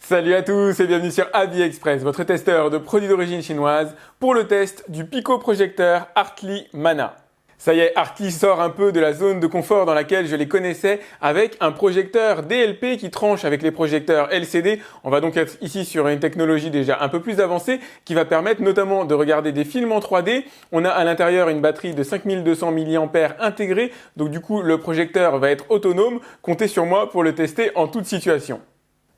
Salut à tous et bienvenue sur AviExpress, votre testeur de produits d'origine chinoise pour le test du pico-projecteur Artly Mana. Ça y est, Artly sort un peu de la zone de confort dans laquelle je les connaissais avec un projecteur DLP qui tranche avec les projecteurs LCD. On va donc être ici sur une technologie déjà un peu plus avancée qui va permettre notamment de regarder des films en 3D. On a à l'intérieur une batterie de 5200 mAh intégrée, donc du coup le projecteur va être autonome. Comptez sur moi pour le tester en toute situation.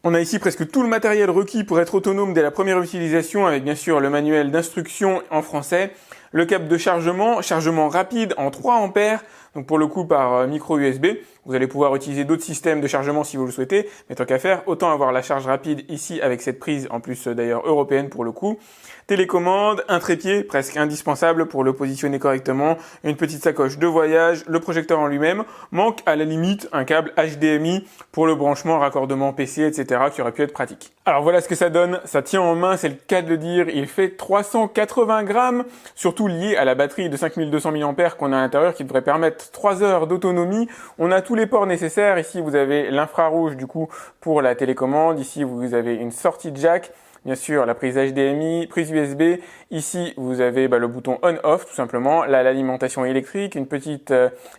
On a ici presque tout le matériel requis pour être autonome dès la première utilisation avec bien sûr le manuel d'instruction en français, le câble de chargement rapide en 3 ampères, donc pour le coup par micro USB. Vous allez pouvoir utiliser d'autres systèmes de chargement si vous le souhaitez, mais tant qu'à faire, autant avoir la charge rapide ici avec cette prise, en plus d'ailleurs européenne pour le coup. Télécommande, un trépied presque indispensable pour le positionner correctement, une petite sacoche de voyage, le projecteur en lui-même, manque à la limite un câble HDMI pour le branchement, raccordement PC, etc. qui aurait pu être pratique. Alors voilà ce que ça donne, ça tient en main, c'est le cas de le dire, il fait 380 grammes, surtout lié à la batterie de 5200 mAh qu'on a à l'intérieur qui devrait permettre 3 heures d'autonomie. On a tous les ports nécessaires, ici vous avez l'infrarouge du coup pour la télécommande, ici vous avez une sortie jack, bien sûr la prise HDMI, prise USB, ici vous avez le bouton on-off tout simplement, là l'alimentation électrique, une petite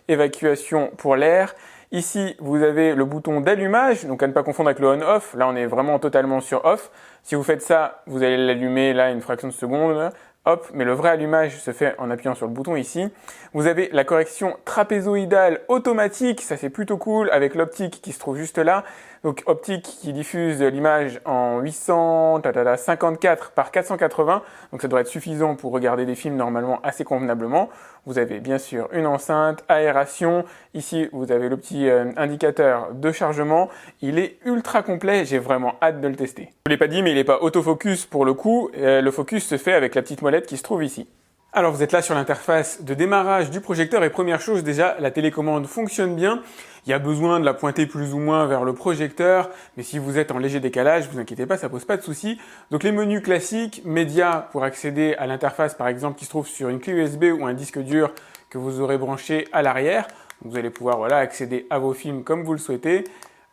évacuation pour l'air. Ici, vous avez le bouton d'allumage, donc à ne pas confondre avec le on-off. Là, on est vraiment totalement sur off. Si vous faites ça, vous allez l'allumer là une fraction de seconde. Hop, mais le vrai allumage se fait en appuyant sur le bouton ici. Vous avez la correction trapézoïdale automatique, ça c'est plutôt cool, avec l'optique qui se trouve juste là. Donc optique qui diffuse l'image en 854 par 480, donc ça devrait être suffisant pour regarder des films normalement assez convenablement. Vous avez bien sûr une enceinte, aération, ici vous avez le petit indicateur de chargement. Il est ultra complet, j'ai vraiment hâte de le tester. Je ne l'ai pas dit mais il n'est pas autofocus pour le coup, le focus se fait avec la petite molette qui se trouve ici. Alors vous êtes là sur l'interface de démarrage du projecteur et première chose déjà, la télécommande fonctionne bien. Il y a besoin de la pointer plus ou moins vers le projecteur, mais si vous êtes en léger décalage, vous inquiétez pas, ça pose pas de souci. Donc les menus classiques, médias pour accéder à l'interface par exemple qui se trouve sur une clé USB ou un disque dur que vous aurez branché à l'arrière. Vous allez pouvoir accéder à vos films comme vous le souhaitez.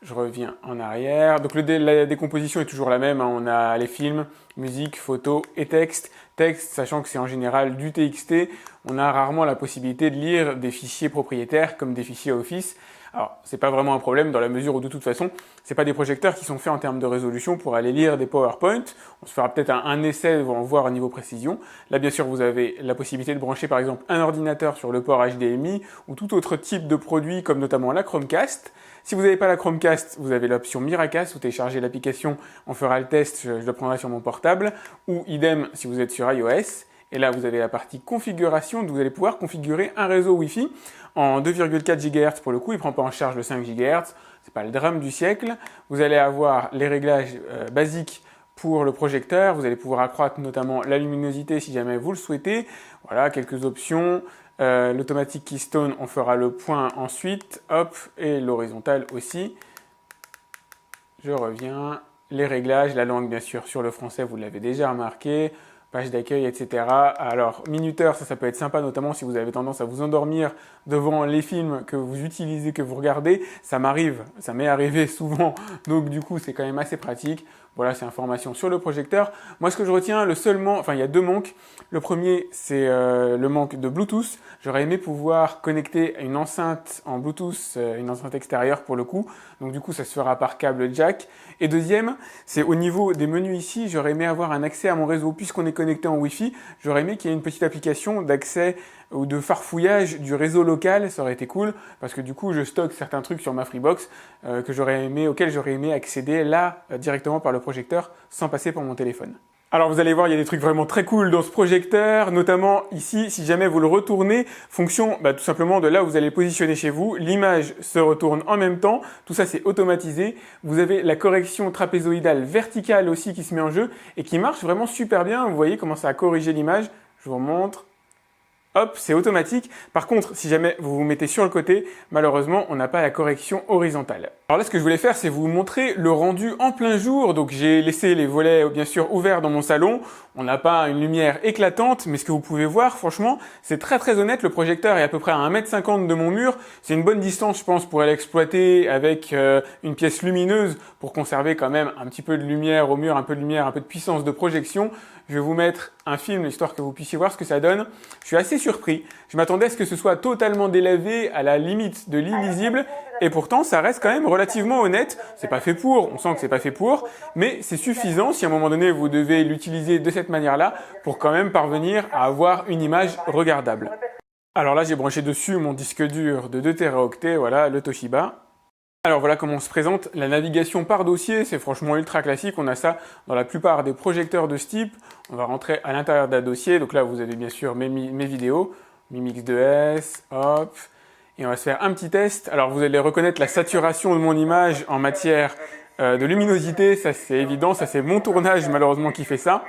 Je reviens en arrière. Donc la décomposition est toujours la même. On a les films, musique, photos et texte. Texte, sachant que c'est en général du TXT. On a rarement la possibilité de lire des fichiers propriétaires comme des fichiers Office. Alors, c'est pas vraiment un problème dans la mesure où de toute façon, c'est pas des projecteurs qui sont faits en termes de résolution pour aller lire des PowerPoint. On se fera peut-être un essai pour en voir au niveau précision. Là, bien sûr, vous avez la possibilité de brancher par exemple un ordinateur sur le port HDMI ou tout autre type de produit comme notamment la Chromecast. Si vous n'avez pas la Chromecast, vous avez l'option Miracast, vous téléchargez l'application, on fera le test, je le prendrai sur mon portable, ou idem si vous êtes sur iOS. Et là, vous avez la partie configuration, vous allez pouvoir configurer un réseau Wi-Fi en 2,4 GHz pour le coup, il ne prend pas en charge le 5 GHz, c'est pas le drame du siècle. Vous allez avoir les réglages basiques pour le projecteur, vous allez pouvoir accroître notamment la luminosité si jamais vous le souhaitez. Voilà, quelques options. L'automatique Keystone, on fera le point ensuite, hop, et l'horizontale aussi. Je reviens. Les réglages, la langue bien sûr sur le français, vous l'avez déjà remarqué. Page d'accueil, etc. Alors, minuteur, ça peut être sympa, notamment si vous avez tendance à vous endormir devant les films que vous utilisez, que vous regardez. Ça m'est arrivé souvent, donc du coup, c'est quand même assez pratique. Voilà, c'est information sur le projecteur. Moi, ce que je retiens, il y a deux manques. Le premier, c'est le manque de Bluetooth. J'aurais aimé pouvoir connecter une enceinte en Bluetooth, une enceinte extérieure pour le coup. Donc du coup, ça se fera par câble jack. Et deuxième, c'est au niveau des menus ici, j'aurais aimé avoir un accès à mon réseau. Puisqu'on est connecté en Wi-Fi, j'aurais aimé qu'il y ait une petite application d'accès ou de farfouillage du réseau local, ça aurait été cool, parce que du coup, je stocke certains trucs sur ma Freebox auxquels j'aurais aimé accéder là, directement par le projecteur, sans passer par mon téléphone. Alors vous allez voir, il y a des trucs vraiment très cool dans ce projecteur, notamment ici, si jamais vous le retournez, fonction tout simplement de là où vous allez le positionner chez vous, l'image se retourne en même temps, tout ça c'est automatisé. Vous avez la correction trapézoïdale verticale aussi qui se met en jeu et qui marche vraiment super bien, vous voyez comment ça a corrigé l'image, je vous montre. hop, c'est automatique. Par contre, si jamais vous vous mettez sur le côté, malheureusement, on n'a pas la correction horizontale. Alors là, ce que je voulais faire, c'est vous montrer le rendu en plein jour. Donc j'ai laissé les volets, bien sûr, ouverts dans mon salon. On n'a pas une lumière éclatante, mais ce que vous pouvez voir, franchement, c'est très très honnête. Le projecteur est à peu près à 1,50 m de mon mur. C'est une bonne distance, je pense, pour l'exploiter avec une pièce lumineuse pour conserver quand même un petit peu de lumière au mur, un peu de lumière, un peu de puissance de projection. Je vais vous mettre un film, histoire que vous puissiez voir ce que ça donne. Je suis assez surpris. Je m'attendais à ce que ce soit totalement délavé, à la limite de l'illisible, et pourtant, ça reste quand même relativement honnête. C'est pas fait pour, on sent que c'est pas fait pour, mais c'est suffisant si à un moment donné, vous devez l'utiliser de cette manière-là pour quand même parvenir à avoir une image regardable. Alors là, j'ai branché dessus mon disque dur de 2 Teraoctets, voilà, le Toshiba. Alors voilà comment se présente la navigation par dossier, c'est franchement ultra classique, on a ça dans la plupart des projecteurs de ce type. On va rentrer à l'intérieur d'un dossier, donc là vous avez bien sûr mes vidéos, Mimix 2S, hop, et on va se faire un petit test. Alors vous allez reconnaître la saturation de mon image en matière de luminosité, ça c'est évident, ça c'est mon tournage malheureusement qui fait ça.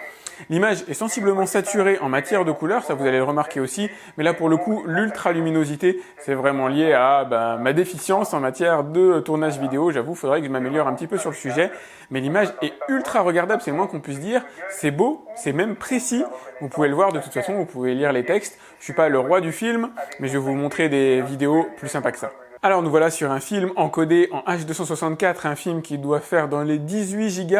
L'image est sensiblement saturée en matière de couleur, ça vous allez le remarquer aussi, mais là pour le coup, l'ultra-luminosité, c'est vraiment lié à ma déficience en matière de tournage vidéo. J'avoue, il faudrait que je m'améliore un petit peu sur le sujet, mais l'image est ultra regardable, c'est le moins qu'on puisse dire. C'est beau, c'est même précis, vous pouvez le voir de toute façon, vous pouvez lire les textes. Je suis pas le roi du film, mais je vais vous montrer des vidéos plus sympas que ça. Alors nous voilà sur un film encodé en H264, un film qui doit faire dans les 18 Go,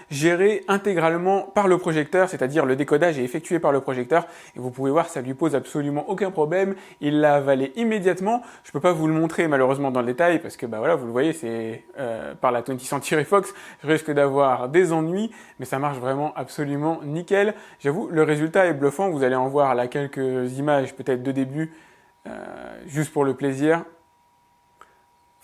géré intégralement par le projecteur, c'est-à-dire le décodage est effectué par le projecteur, et vous pouvez voir ça lui pose absolument aucun problème, il l'a avalé immédiatement. Je peux pas vous le montrer malheureusement dans le détail, parce que voilà, vous le voyez, c'est par la 20th Century Fox, je risque d'avoir des ennuis, mais ça marche vraiment absolument nickel. J'avoue, le résultat est bluffant, vous allez en voir là quelques images peut-être de début, juste pour le plaisir.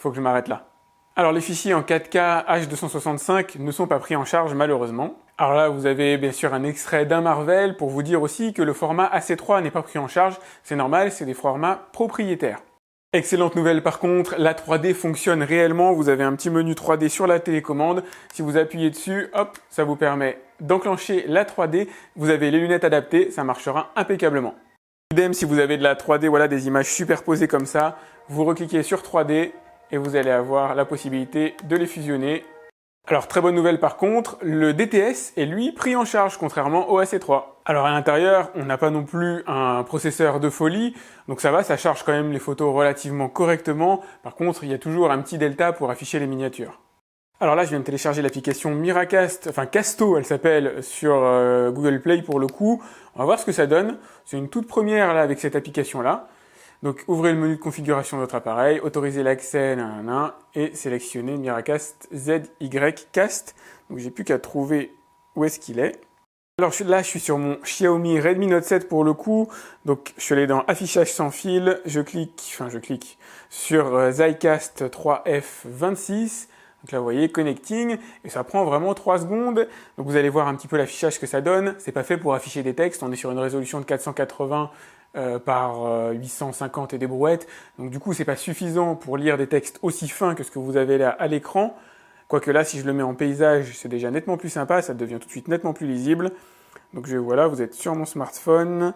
Faut que je m'arrête là. Alors les fichiers en 4K H265 ne sont pas pris en charge malheureusement. Alors là vous avez bien sûr un extrait d'un Marvel pour vous dire aussi que le format AC3 n'est pas pris en charge. C'est normal, c'est des formats propriétaires. Excellente nouvelle par contre, la 3D fonctionne réellement. Vous avez un petit menu 3D sur la télécommande. Si vous appuyez dessus, hop, ça vous permet d'enclencher la 3D. Vous avez les lunettes adaptées, ça marchera impeccablement. Idem si vous avez de la 3D, voilà des images superposées comme ça. Vous recliquez sur 3D. Et vous allez avoir la possibilité de les fusionner. Alors très bonne nouvelle par contre, le DTS est lui pris en charge contrairement au AC3. Alors à l'intérieur, on n'a pas non plus un processeur de folie, donc ça va, ça charge quand même les photos relativement correctement. Par contre, il y a toujours un petit delta pour afficher les miniatures. Alors là, je viens de télécharger l'application Miracast, enfin Casto elle s'appelle, sur Google Play pour le coup. On va voir ce que ça donne. C'est une toute première là avec cette application-là. Donc ouvrez le menu de configuration de votre appareil, autorisez l'accès et sélectionnez Miracast ZY-Cast. Donc j'ai plus qu'à trouver où est-ce qu'il est. Alors là je suis sur mon Xiaomi Redmi Note 7 pour le coup. Donc je suis allé dans affichage sans fil, je clique sur Zycast 3F26. Donc là vous voyez connecting et ça prend vraiment 3 secondes. Donc vous allez voir un petit peu l'affichage que ça donne. C'est pas fait pour afficher des textes, on est sur une résolution de 480 par 850 et des brouettes. Donc du coup, c'est pas suffisant pour lire des textes aussi fins que ce que vous avez là à l'écran. Quoique là, si je le mets en paysage, c'est déjà nettement plus sympa, ça devient tout de suite nettement plus lisible. Donc voilà, vous êtes sur mon smartphone.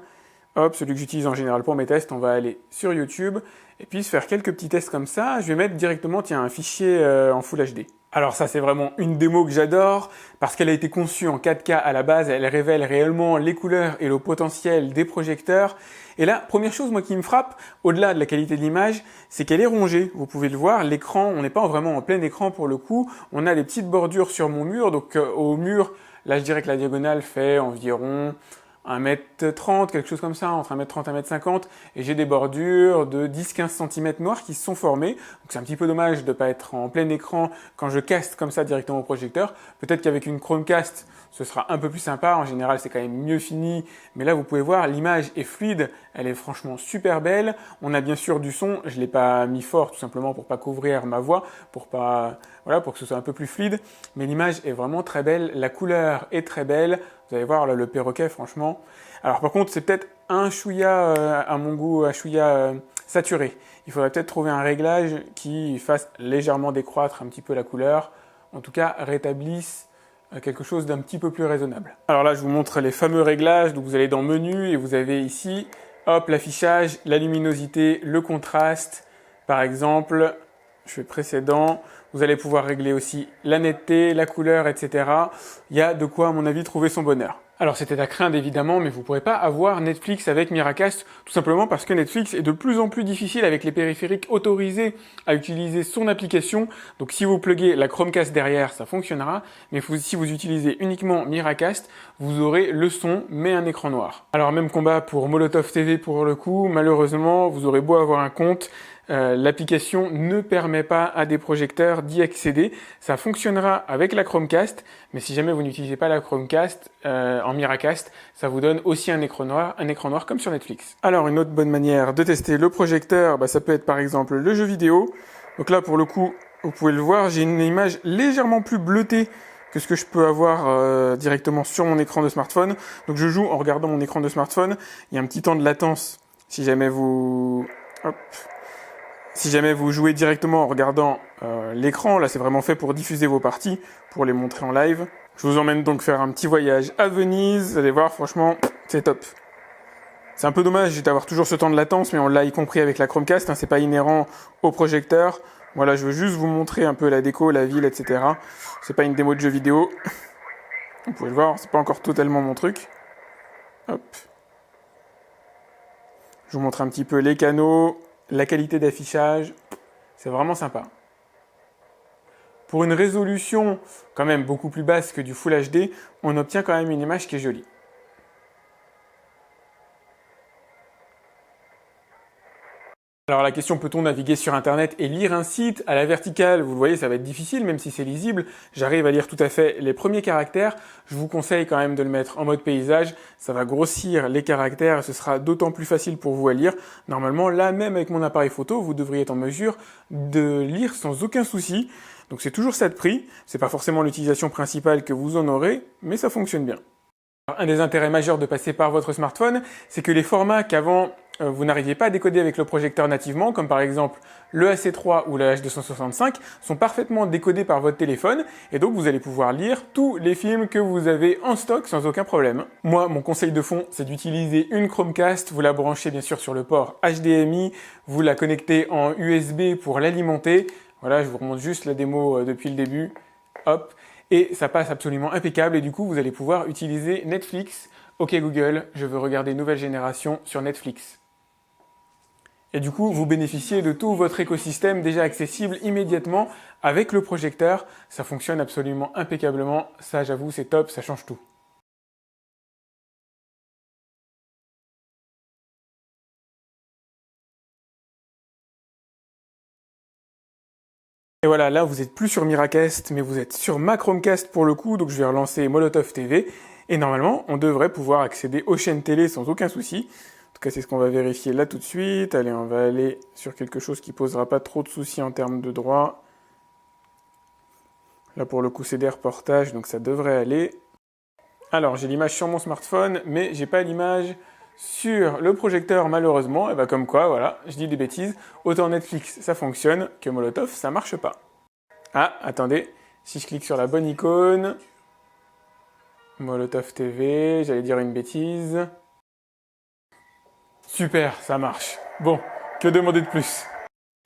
Hop, celui que j'utilise en général pour mes tests, on va aller sur YouTube et puis se faire quelques petits tests comme ça. Je vais mettre directement, tiens, un fichier en Full HD. Alors ça, c'est vraiment une démo que j'adore parce qu'elle a été conçue en 4K à la base. Elle révèle réellement les couleurs et le potentiel des projecteurs. Et là, première chose, moi, qui me frappe, au-delà de la qualité de l'image, c'est qu'elle est rongée. Vous pouvez le voir, l'écran, on n'est pas vraiment en plein écran pour le coup. On a des petites bordures sur mon mur. Donc au mur, là, je dirais que la diagonale fait environ 1,30 m, quelque chose comme ça, entre 1,30 m et 1,50 m, et j'ai des bordures de 10-15 cm noirs qui se sont formées. Donc c'est un petit peu dommage de ne pas être en plein écran quand je caste comme ça directement au projecteur. Peut-être qu'avec une Chromecast, ce sera un peu plus sympa. En général, c'est quand même mieux fini. Mais là, vous pouvez voir, l'image est fluide. Elle est franchement super belle. On a bien sûr du son. Je l'ai pas mis fort, tout simplement pour pas couvrir ma voix, pour que ce soit un peu plus fluide. Mais l'image est vraiment très belle. La couleur est très belle. Vous allez voir là, le perroquet, franchement. Alors par contre, c'est peut-être un chouïa, à mon goût, un chouïa saturé. Il faudrait peut-être trouver un réglage qui fasse légèrement décroître un petit peu la couleur. En tout cas, rétablisse quelque chose d'un petit peu plus raisonnable. Alors là, je vous montre les fameux réglages. Donc vous allez dans Menu et vous avez ici hop, l'affichage, la luminosité, le contraste. Par exemple, je fais précédent. Vous allez pouvoir régler aussi la netteté, la couleur, etc. Il y a de quoi, à mon avis, trouver son bonheur. Alors c'était à craindre évidemment, mais vous ne pourrez pas avoir Netflix avec Miracast, tout simplement parce que Netflix est de plus en plus difficile avec les périphériques autorisés à utiliser son application. Donc si vous pluguez la Chromecast derrière, ça fonctionnera, mais si vous utilisez uniquement Miracast, vous aurez le son, mais un écran noir. Alors même combat pour Molotov TV pour le coup, malheureusement, vous aurez beau avoir un compte, l'application ne permet pas à des projecteurs d'y accéder. Ça fonctionnera avec la Chromecast, mais si jamais vous n'utilisez pas la Chromecast en Miracast, ça vous donne aussi un écran noir comme sur Netflix. Alors une autre bonne manière de tester le projecteur, ça peut être par exemple le jeu vidéo. Donc là pour le coup, vous pouvez le voir, j'ai une image légèrement plus bleutée que ce que je peux avoir directement sur mon écran de smartphone. Donc je joue en regardant mon écran de smartphone. Il y a un petit temps de latence si jamais vous... Hop. Si jamais vous jouez directement en regardant l'écran, là c'est vraiment fait pour diffuser vos parties, pour les montrer en live. Je vous emmène donc faire un petit voyage à Venise, vous allez voir franchement c'est top. C'est un peu dommage d'avoir toujours ce temps de latence, mais on l'a y compris avec la Chromecast, c'est pas inhérent au projecteur. Voilà, je veux juste vous montrer un peu la déco, la ville, etc. C'est pas une démo de jeu vidéo. Vous pouvez le voir, c'est pas encore totalement mon truc. Hop. Je vous montre un petit peu les canaux. La qualité d'affichage, c'est vraiment sympa. Pour une résolution quand même beaucoup plus basse que du Full HD, on obtient quand même une image qui est jolie. Alors la question, peut-on naviguer sur internet et lire un site à la verticale? Vous le voyez, ça va être difficile, même si c'est lisible. J'arrive à lire tout à fait les premiers caractères. Je vous conseille quand même de le mettre en mode paysage. Ça va grossir les caractères et ce sera d'autant plus facile pour vous à lire. Normalement, là même avec mon appareil photo, vous devriez être en mesure de lire sans aucun souci. Donc c'est toujours ça de prix. C'est pas forcément l'utilisation principale que vous en aurez, mais ça fonctionne bien. Alors, un des intérêts majeurs de passer par votre smartphone, c'est que les formats qu'avant vous n'arriviez pas à décoder avec le projecteur nativement, comme par exemple le AC3 ou le H265, sont parfaitement décodés par votre téléphone et donc vous allez pouvoir lire tous les films que vous avez en stock sans aucun problème. Moi, mon conseil de fond, c'est d'utiliser une Chromecast, vous la branchez bien sûr sur le port HDMI, vous la connectez en USB pour l'alimenter. Voilà, je vous remonte juste la démo depuis le début. Hop. Et ça passe absolument impeccable et du coup, vous allez pouvoir utiliser Netflix. Ok Google, je veux regarder Nouvelle Génération sur Netflix. Et du coup, vous bénéficiez de tout votre écosystème déjà accessible immédiatement avec le projecteur. Ça fonctionne absolument impeccablement. Ça, j'avoue, c'est top, ça change tout. Et voilà, là, vous n'êtes plus sur Miracast, mais vous êtes sur ma Chromecast pour le coup. Donc, je vais relancer Molotov TV. Et normalement, on devrait pouvoir accéder aux chaînes télé sans aucun souci. En tout cas, c'est ce qu'on va vérifier là tout de suite. Allez, on va aller sur quelque chose qui posera pas trop de soucis en termes de droit. Là, pour le coup, c'est des reportages, donc ça devrait aller. Alors, j'ai l'image sur mon smartphone, mais j'ai pas l'image sur le projecteur, malheureusement. Et comme quoi, voilà, je dis des bêtises. Autant Netflix, ça fonctionne, que Molotov, ça marche pas. Ah, attendez, si je clique sur la bonne icône... Molotov TV, j'allais dire une bêtise. Super, ça marche. Bon, que demander de plus?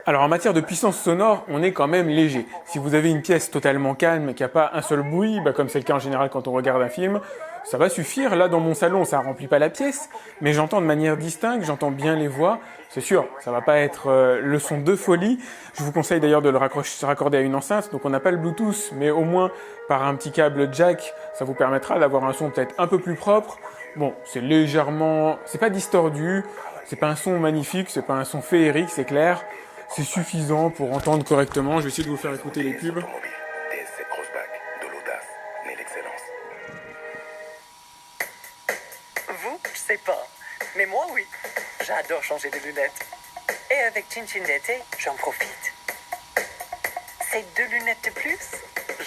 Alors en matière de puissance sonore, on est quand même léger. Si vous avez une pièce totalement calme et qu'il n'y a pas un seul bruit, comme c'est le cas en général quand on regarde un film, ça va suffire. Là dans mon salon, ça remplit pas la pièce, mais j'entends de manière distincte, j'entends bien les voix. C'est sûr, ça va pas être le son de folie. Je vous conseille d'ailleurs de le raccorder à une enceinte. Donc on n'a pas le Bluetooth, mais au moins par un petit câble jack, ça vous permettra d'avoir un son peut-être un peu plus propre. Bon, c'est légèrement, c'est pas distordu, c'est pas un son magnifique, c'est pas un son féerique, c'est clair. C'est suffisant pour entendre correctement. Je vais essayer de vous faire écouter les pubs. Vous, je sais pas. Mais moi, oui. J'adore changer de lunettes. Et avec Chinchin d'été, j'en profite. C'est 2 lunettes de plus?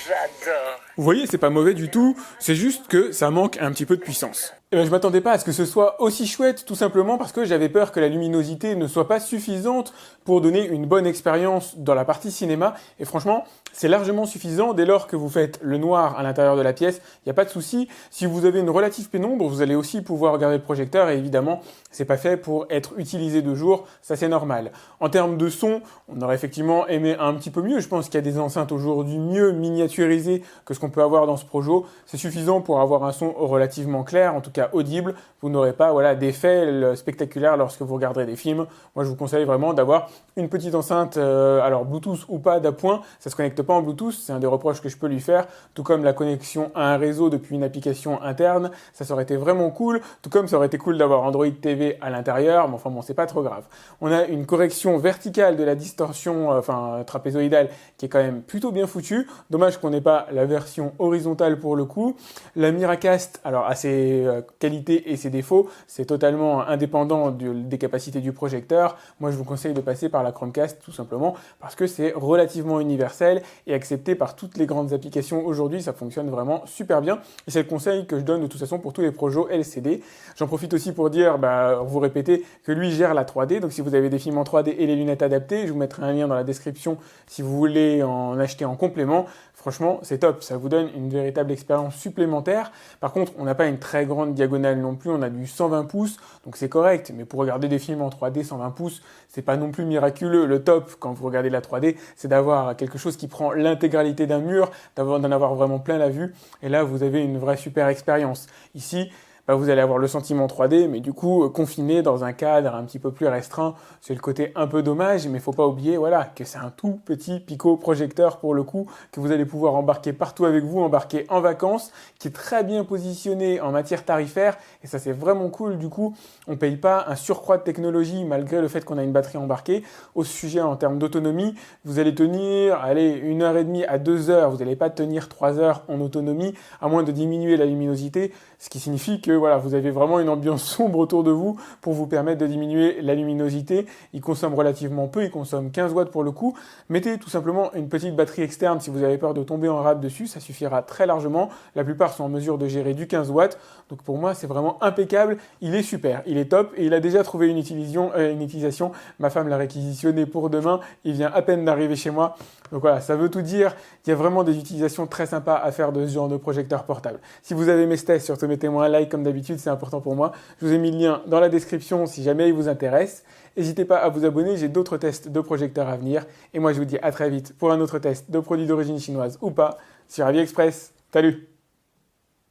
J'adore. Vous voyez, c'est pas mauvais du tout. C'est juste que ça manque un petit peu de puissance. Eh ben, je m'attendais pas à ce que ce soit aussi chouette, tout simplement parce que j'avais peur que la luminosité ne soit pas suffisante pour donner une bonne expérience dans la partie cinéma. Et franchement, c'est largement suffisant dès lors que vous faites le noir à l'intérieur de la pièce. Il n'y a pas de souci. Si vous avez une relative pénombre, vous allez aussi pouvoir regarder le projecteur. Et évidemment, c'est pas fait pour être utilisé de jour. Ça, c'est normal. En termes de son, on aurait effectivement aimé un petit peu mieux. Je pense qu'il y a des enceintes aujourd'hui mieux miniaturisées que ce qu'on peut avoir dans ce Projo. C'est suffisant pour avoir un son relativement clair, en tout cas audible. Vous n'aurez pas d'effet spectaculaire lorsque vous regarderez des films. Moi, je vous conseille vraiment d'avoir une petite enceinte, alors Bluetooth ou pas d'appoint. Ça se connecte pas en Bluetooth, c'est un des reproches que je peux lui faire. Tout comme la connexion à un réseau depuis une application interne, ça aurait été vraiment cool. Tout comme ça aurait été cool d'avoir Android TV à l'intérieur, mais enfin bon, c'est pas trop grave. On a une correction verticale de la distorsion, trapézoïdale, qui est quand même plutôt bien foutue. Dommage qu'on n'ait pas la version horizontale pour le coup. La Miracast, alors à ses qualités et ses défauts, c'est totalement indépendant des capacités du projecteur. Moi, je vous conseille de passer par la Chromecast tout simplement parce que c'est relativement universel et accepté par toutes les grandes applications aujourd'hui. Ça fonctionne vraiment super bien et c'est le conseil que je donne de toute façon pour tous les projets LCD. J'en profite aussi pour dire, vous répétez, que lui gère la 3D. Donc si vous avez des films en 3D et les lunettes adaptées, je vous mettrai un lien dans la description si vous voulez en acheter en complément. Franchement, c'est top, ça vous donne une véritable expérience supplémentaire. Par contre, on n'a pas une très grande diagonale non plus, on a du 120 pouces, donc c'est correct. Mais pour regarder des films en 3D 120 pouces, c'est pas non plus miraculeux. Le top, quand vous regardez la 3D, c'est d'avoir quelque chose qui prend l'intégralité d'un mur, d'en avoir vraiment plein la vue. Et là, vous avez une vraie super expérience. Ici, vous allez avoir le sentiment 3D, mais du coup, confiné dans un cadre un petit peu plus restreint. C'est le côté un peu dommage, mais faut pas oublier, que c'est un tout petit Pico projecteur pour le coup, que vous allez pouvoir embarquer partout avec vous, embarquer en vacances, qui est très bien positionné en matière tarifaire, et ça c'est vraiment cool. Du coup, on paye pas un surcroît de technologie malgré le fait qu'on a une batterie embarquée. Au sujet en termes d'autonomie, vous allez tenir, 1h30 à 2 heures, vous n'allez pas tenir 3 heures en autonomie, à moins de diminuer la luminosité, ce qui signifie que vous avez vraiment une ambiance sombre autour de vous pour vous permettre de diminuer la luminosité. Il consomme relativement peu, il consomme 15 watts pour le coup. Mettez tout simplement une petite batterie externe si vous avez peur de tomber en rade dessus, ça suffira très largement. La plupart sont en mesure de gérer du 15 watts. Donc pour moi, c'est vraiment impeccable. Il est super, il est top et il a déjà trouvé une utilisation. Ma femme l'a réquisitionné pour demain. Il vient à peine d'arriver chez moi. Donc voilà, ça veut tout dire. Il y a vraiment des utilisations très sympas à faire de ce genre de projecteur portable. Si vous avez mes tests, surtout mettez-moi un like comme d'habitude, c'est important pour moi. Je vous ai mis le lien dans la description si jamais il vous intéresse. N'hésitez pas à vous abonner, j'ai d'autres tests de projecteurs à venir. Et moi, je vous dis à très vite pour un autre test de produits d'origine chinoise ou pas sur AliExpress. Salut!